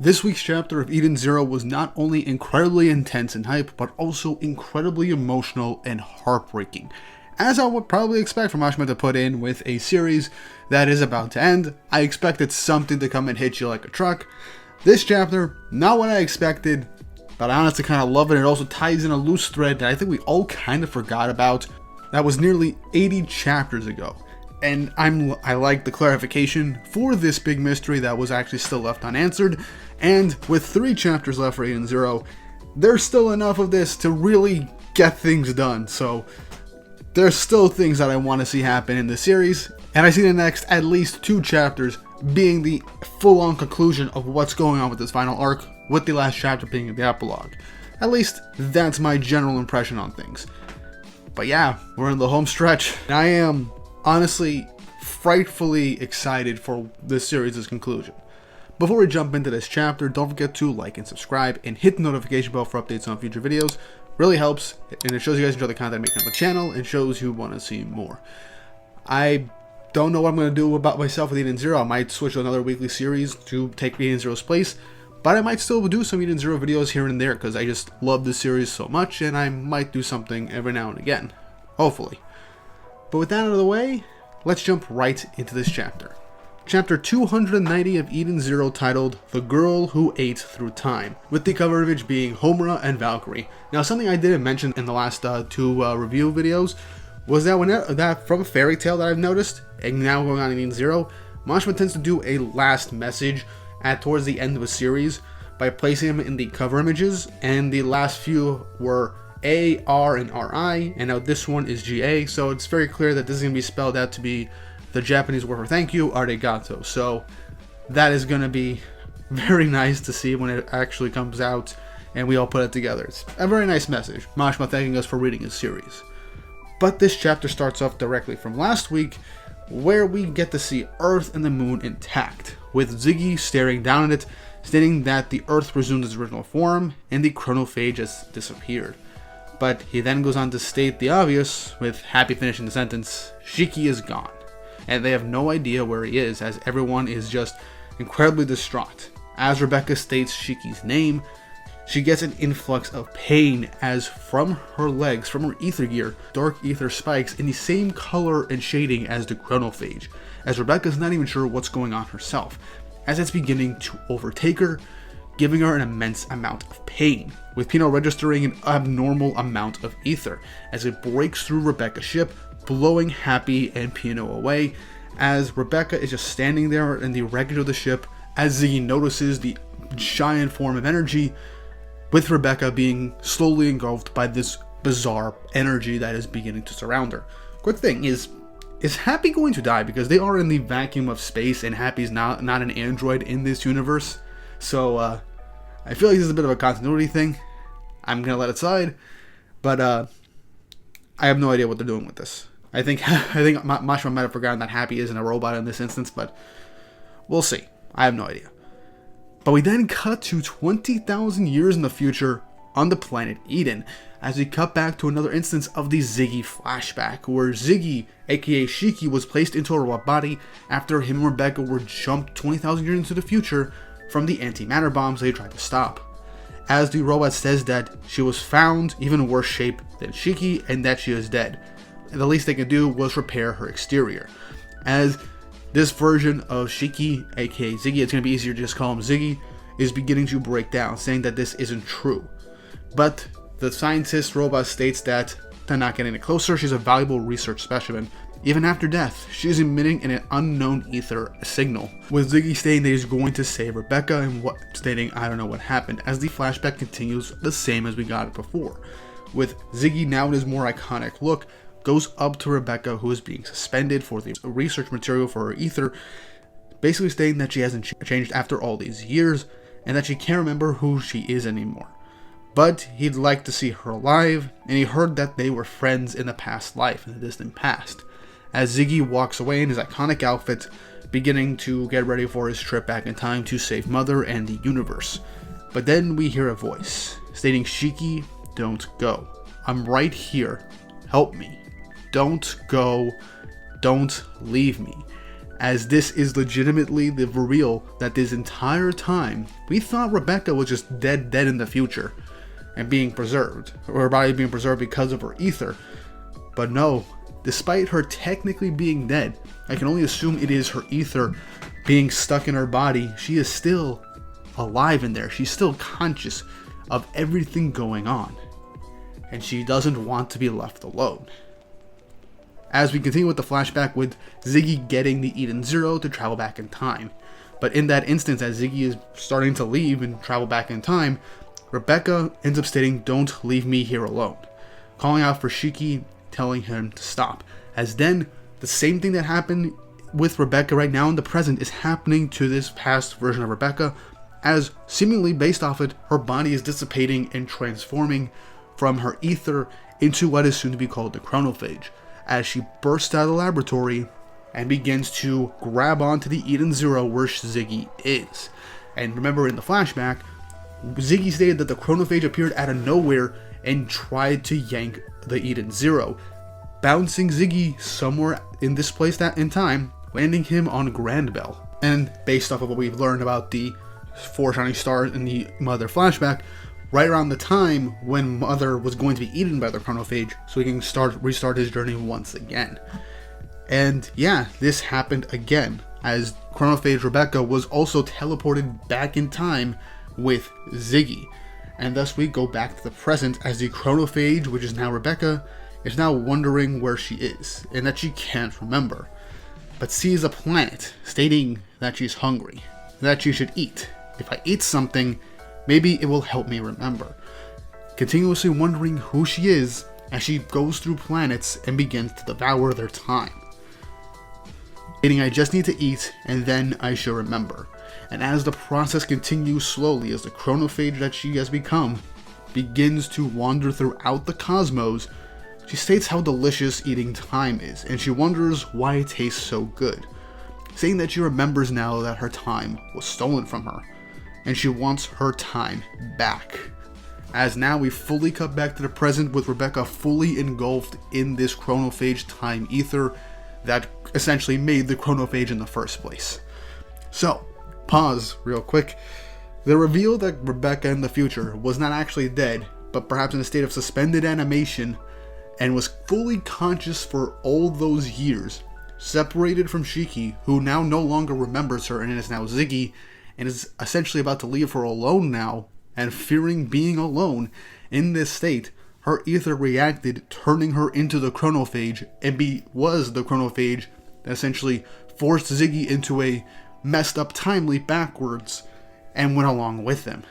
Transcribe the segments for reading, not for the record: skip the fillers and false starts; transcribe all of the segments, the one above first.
This week's chapter of Eden Zero was not only incredibly intense and hype, but also incredibly emotional and heartbreaking. As I would probably expect from Ashima to put in with a series that is about to end, I expected something to come and hit you like a truck. This chapter, not what I expected, but I honestly kind of love it. It also ties in a loose thread that I think we all kind of forgot about. That was nearly 80 chapters ago. And I like the clarification for this big mystery that was actually still left unanswered. And with 3 chapters left for Eden Zero, there's still enough of this to really get things done. So there's still things that I want to see happen in the series. And I see the next at least 2 chapters being the full-on conclusion of what's going on with this final arc, with the last chapter being the epilogue. At least that's my general impression on things. But yeah, we're in the home stretch. And I am honestly frightfully excited for this series' conclusion. Before we jump into this chapter, don't forget to like and subscribe and hit the notification bell for updates on future videos. Really helps, and it shows you guys enjoy the content I'm making on the channel and shows you want to see more. I don't know what I'm going to do about myself with Eden Zero. I might switch to another weekly series to take Eden Zero's place, but I might still do some Eden Zero videos here and there because I just love this series so much, and I might do something every now and again. Hopefully. But with that out of the way, let's jump right into this chapter. Chapter 290 of Eden Zero, titled The Girl Who Ate Through Time, with the cover image being Homura and Valkyrie. Now, something I didn't mention in the last 2 review videos was that from a fairy tale that I've noticed, and now going on in Eden Zero, Mashima tends to do a last message towards the end of a series by placing them in the cover images, and the last few were A, R, and R-I, and now this one is G-A, so it's very clear that this is going to be spelled out to be the Japanese word for thank you, arigato. So that is going to be very nice to see when it actually comes out and we all put it together. It's a very nice message. Mashima thanking us for reading his series. But this chapter starts off directly from last week, where we get to see Earth and the Moon intact, with Ziggy staring down at it, stating that the Earth resumed its original form and the chronophage has disappeared. But he then goes on to state the obvious, with Happy finishing the sentence, Shiki is gone. And they have no idea where he is, as everyone is just incredibly distraught. As Rebecca states Shiki's name, she gets an influx of pain as from her legs, from her ether gear, dark ether spikes in the same color and shading as the chronophage, as Rebecca's not even sure what's going on herself, as it's beginning to overtake her, giving her an immense amount of pain, with Pino registering an abnormal amount of ether as it breaks through Rebecca's ship, blowing Happy and Pino away, as Rebecca is just standing there in the wreckage of the ship, as Ziggy notices the giant form of energy, with Rebecca being slowly engulfed by this bizarre energy that is beginning to surround her. Quick thing is Happy going to die? Because they are in the vacuum of space and Happy's not an android in this universe. So I feel like this is a bit of a continuity thing. I'm going to let it slide, but I have no idea what they're doing with this. I think Mashima might have forgotten that Happy isn't a robot in this instance, but we'll see. I have no idea. But we then cut to 20,000 years in the future on the planet Eden, as we cut back to another instance of the Ziggy flashback, where Ziggy, aka Shiki, was placed into a robot body after him and Rebecca were jumped 20,000 years into the future from the antimatter bombs they tried to stop. As the robot says that she was found even worse shape than Shiki and that she is dead. And the least they could do was repair her exterior. As this version of Shiki, aka Ziggy, it's going to be easier to just call him Ziggy, is beginning to break down, saying that this isn't true. But the scientist robot states that they're not getting it closer, she's a valuable research specimen. Even after death, she's emitting an unknown ether signal, with Ziggy stating that he's going to save Rebecca and stating I don't know what happened, as the flashback continues the same as we got it before, with Ziggy now in his more iconic look, goes up to Rebecca, who is being suspended for the research material for her ether, basically stating that she hasn't changed after all these years, and that she can't remember who she is anymore. But he'd like to see her alive, and he heard that they were friends in the past life, in the distant past. As Ziggy walks away in his iconic outfit, beginning to get ready for his trip back in time to save Mother and the universe. But then we hear a voice, stating, Shiki, don't go. I'm right here. Help me. Don't go. Don't leave me. as this is legitimately the reveal that this entire time we thought Rebecca was just dead in the future and being preserved, or her body being preserved because of her ether. But no, despite her technically being dead, I can only assume it is her ether being stuck in her body. She is still alive in there. She's still conscious of everything going on, and she doesn't want to be left alone. As we continue with the flashback with Ziggy getting the Eden Zero to travel back in time. But in that instance, as Ziggy is starting to leave and travel back in time, Rebecca ends up stating, "Don't leave me here alone," calling out for Shiki, telling him to stop. As then, the same thing that happened with Rebecca right now in the present is happening to this past version of Rebecca, as seemingly based off it, her body is dissipating and transforming from her ether into what is soon to be called the chronophage, as she bursts out of the laboratory and begins to grab onto the Eden Zero where Ziggy is. And remember, in the flashback, Ziggy stated that the chronophage appeared out of nowhere and tried to yank the Eden Zero, bouncing Ziggy somewhere in this place that in time, landing him on Grandbell. And based off of what we've learned about the 4 shining stars in the Mother flashback, right around the time when Mother was going to be eaten by the chronophage, so he can restart his journey once again. And yeah, this happened again, as chronophage Rebecca was also teleported back in time with Ziggy. And thus we go back to the present, as the chronophage, which is now Rebecca, is now wondering where she is, and that she can't remember, but sees a planet, stating that she's hungry, that she should eat. If I eat something, maybe it will help me remember. Continuously wondering who she is as she goes through planets and begins to devour their time. Stating, I just need to eat and then I shall remember. And as the process continues slowly, as the chronophage that she has become begins to wander throughout the cosmos, she states how delicious eating time is, and she wonders why it tastes so good, saying that she remembers now that her time was stolen from her, and she wants her time back. As now we fully cut back to the present with Rebecca fully engulfed in this chronophage time ether that essentially made the chronophage in the first place. So, pause real quick. The reveal that Rebecca in the future was not actually dead, but perhaps in a state of suspended animation, and was fully conscious for all those years, separated from Shiki, who now no longer remembers her and is now Ziggy, and is essentially about to leave her alone now, and fearing being alone in this state, her ether reacted, turning her into the chronophage, and was the chronophage that essentially forced Ziggy into a messed up time leap backwards and went along with him.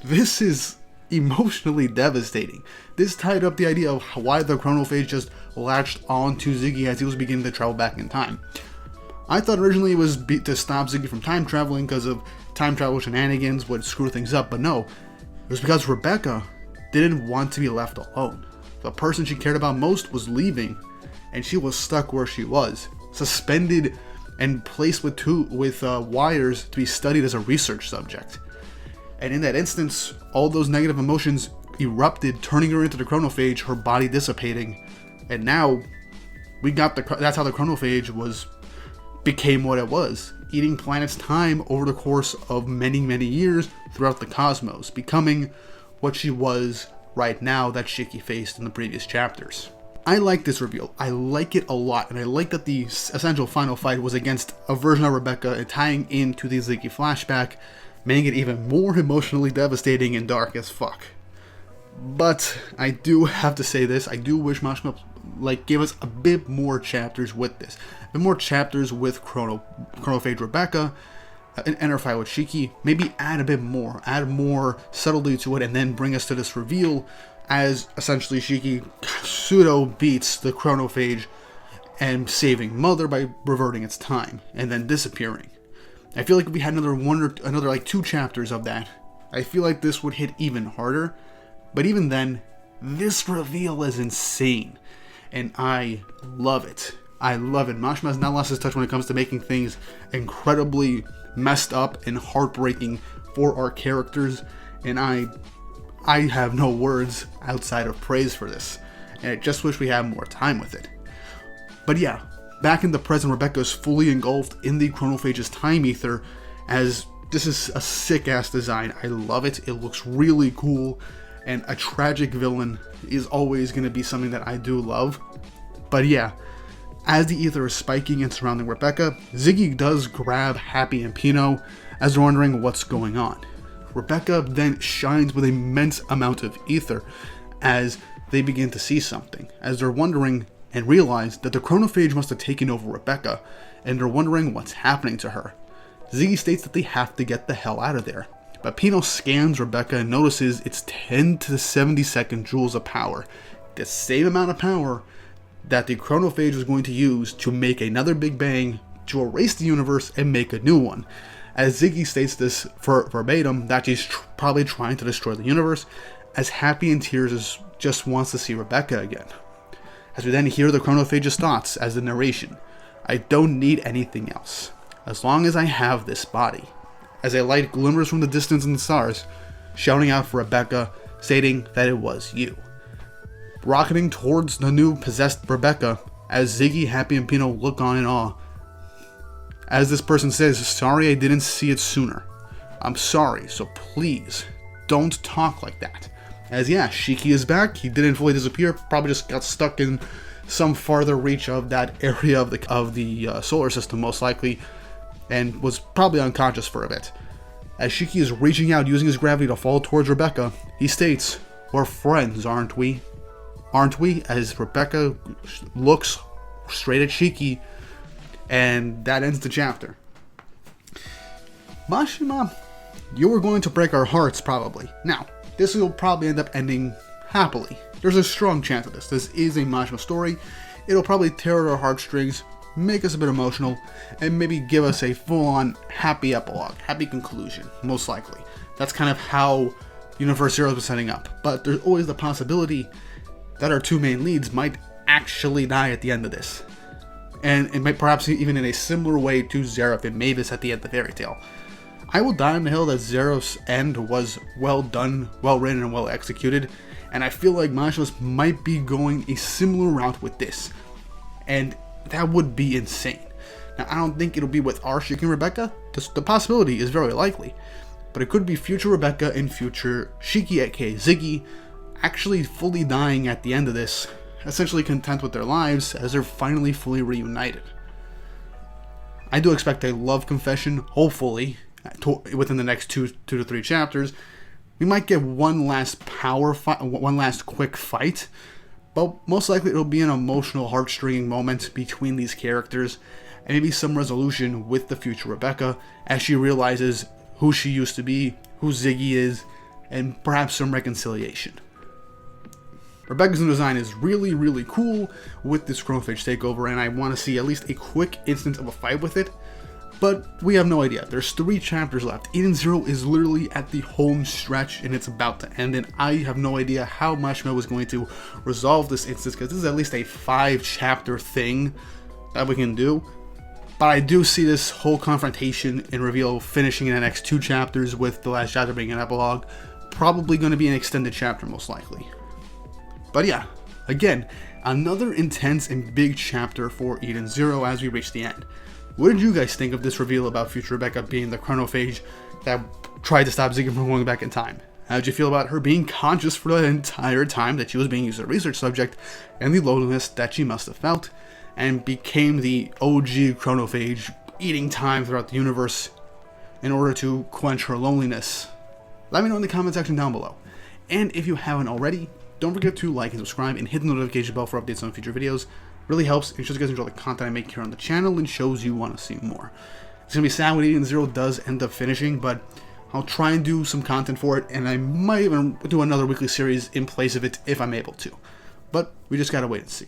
This is emotionally devastating. This tied up the idea of why the chronophage just latched onto Ziggy as he was beginning to travel back in time. I thought originally it was to stop Ziggy from time traveling because of time travel shenanigans would screw things up, but no, it was because Rebecca didn't want to be left alone. The person she cared about most was leaving, and she was stuck where she was, suspended and placed with wires to be studied as a research subject. And in that instance, all those negative emotions erupted, turning her into the chronophage, her body dissipating, and now we got that's how the chronophage became what it was, eating planets' time over the course of many years throughout the cosmos, becoming what she was right now that Shiki faced in the previous chapters. I like this reveal. I like it a lot, and I like that the essential final fight was against a version of Rebecca and tying into the Ziggy flashback, making it even more emotionally devastating and dark as fuck. But I do have to say this, I do wish Mashima gave us a bit more chapters with this. A bit more chapters with chronophage Rebecca, and her fight with Shiki. Maybe add more subtlety to it, and then bring us to this reveal as essentially Shiki pseudo beats the chronophage and saving Mother by reverting its time and then disappearing. I feel like if we had another 2 chapters of that, I feel like this would hit even harder. But even then, this reveal is insane, and I love it. I love it. Mashima has not lost his touch when it comes to making things incredibly messed up and heartbreaking for our characters, and I have no words outside of praise for this, and I just wish we had more time with it. But yeah, Back in the present, Rebecca is fully engulfed in the chronophage's time ether, as this is a sick-ass design. I love it. It looks really cool, and a tragic villain is always going to be something that I do love. But yeah, as the ether is spiking and surrounding Rebecca, Ziggy does grab Happy and Pino as they're wondering what's going on. Rebecca then shines with an immense amount of ether as they begin to see something, as they're wondering and realize that the chronophage must have taken over Rebecca, and they're wondering what's happening to her. Ziggy states that they have to get the hell out of there, but Pino scans Rebecca and notices it's 10 to the 72nd joules of power, the same amount of power that the chronophage was going to use to make another Big Bang to erase the universe and make a new one. As Ziggy states this verbatim, that she's probably trying to destroy the universe, as Happy in tears just wants to see Rebecca again. As we then hear the chronophage's thoughts as the narration, "I don't need anything else, as long as I have this body." As a light glimmers from the distance in the stars, shouting out for Rebecca, stating that it was you. Rocketing towards the new possessed Rebecca, as Ziggy, Happy, and Pino look on in awe. As this person says, "Sorry I didn't see it sooner. I'm sorry, so please, don't talk like that." As yeah, Shiki is back. He didn't fully disappear, probably just got stuck in some farther reach of that area of the solar system, most likely, and was probably unconscious for a bit. As Shiki is reaching out, using his gravity to fall towards Rebecca, he states, "We're friends, aren't we? Aren't we?" As Rebecca looks straight at Shiki, and that ends the chapter. Mashima, you were going to break our hearts, probably. Now, this will probably end up ending happily. There's a strong chance of this. This is a Mashima story. It'll probably tear at our heartstrings, make us a bit emotional, and maybe give us a full-on happy epilogue, happy conclusion, most likely. That's kind of how Universe Zero was setting up. But there's always the possibility that our two main leads might actually die at the end of this. And it might perhaps even in a similar way to Zeref and Mavis at the end of the fairy tale. I will die on the hill that Zeref's end was well done, well written, and well executed, and I feel like Mashima's might be going a similar route with this, and that would be insane. Now, I don't think it'll be with our Shiki and Rebecca. The possibility is very likely, but it could be future Rebecca and future Shiki, aka Ziggy, actually fully dying at the end of this, essentially content with their lives as they're finally fully reunited. I do expect a love confession, hopefully, within the next two to three chapters. We might get one last one last quick fight, but most likely it'll be an emotional, heartstringing moment between these characters, and maybe some resolution with the future Rebecca as she realizes who she used to be, who Ziggy is, and perhaps some reconciliation. Rebecca's new design is really, really cool with this chronophage takeover, and I want to see at least a quick instance of a fight with it, but we have no idea. There's 3 chapters left. Eden Zero is literally at the home stretch, and it's about to end, and I have no idea how Mashima is going to resolve this instance, because this is at least a 5-chapter thing that we can do. But I do see this whole confrontation and reveal finishing in the next 2 chapters, with the last chapter being an epilogue. Probably going to be an extended chapter, most likely. But yeah, again, another intense and big chapter for Eden Zero as we reach the end. What did you guys think of this reveal about future Rebecca being the chronophage that tried to stop Ziggy from going back in time? How did you feel about her being conscious for the entire time that she was being used as a research subject, and the loneliness that she must have felt, and became the OG chronophage, eating time throughout the universe in order to quench her loneliness? Let me know in the comment section down below. And if you haven't already, don't forget to like and subscribe and hit the notification bell for updates on future videos. Really helps and shows you guys enjoy the content I make here on the channel and shows you want to see more. It's going to be sad when Eden Zero does end up finishing, but I'll try and do some content for it, and I might even do another weekly series in place of it if I'm able to. But we just gotta wait and see.